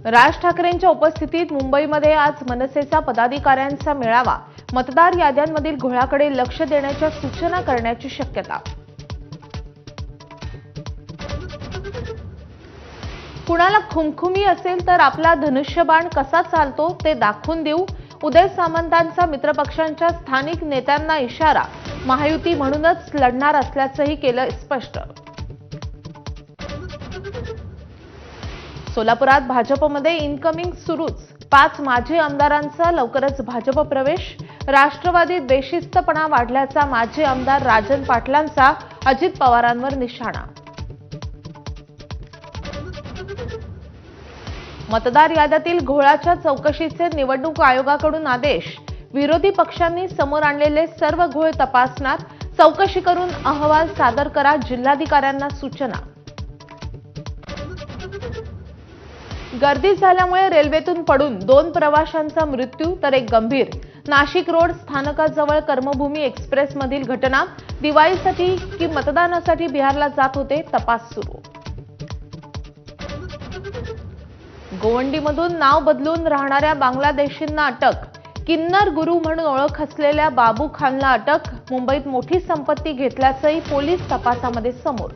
राज ठाकरेंच्या उपस्थितीत मुंबईमध्ये आज मनसेचा पदाधिकाऱ्यांचा मेळावा, मतदार याद्यांमधील घोळाकडे लक्ष देण्याच्या सूचना करण्याची शक्यता. कुणाला खुमखुमी असेल तर आपला धनुष्यबाण कसा चालतो ते दाखवून देऊ. उदय सामंतांचा मित्रपक्षांच्या स्थानिक नेत्यांना इशारा. महायुती म्हणूनच लढणार असल्याचंही केलं स्पष्ट. सोलापुरात भाजपमध्ये इनकमिंग सुरूच. 5 माजी आमदारांचा लवकरच भाजप प्रवेश. राष्ट्रवादीत बेशिस्तपणा वाढल्याचा माजी आमदार राजन पाटलांचा अजित पवारांवर निशाणा. मतदार याद्यातील घोळाच्या चौकशीचे निवडणूक आयोगाकडून आदेश. विरोधी पक्षांनी समोर आणलेले सर्व घोळ तपासणार. चौकशी करून अहवाल सादर करा, जिल्हाधिकाऱ्यांना सूचना. गर्दी झाल्यामुळे रेल्वेतून पडून 2 प्रवाशांचा मृत्यू तर एक गंभीर. नाशिक रोड स्थानकाजवळ कर्मभूमी एक्सप्रेसमधील घटना. दिवाळीसाठी की मतदानासाठी बिहारला जात होते, तपास सुरू. गोवंडीमधून नाव बदलून राहणाऱ्या बांगलादेशींना अटक. किन्नर गुरु म्हणून ओळख असलेल्या बाबू खानला अटक. मुंबईत मोठी संपत्ती घेतल्याचंही पोलीस तपासामध्ये समोर.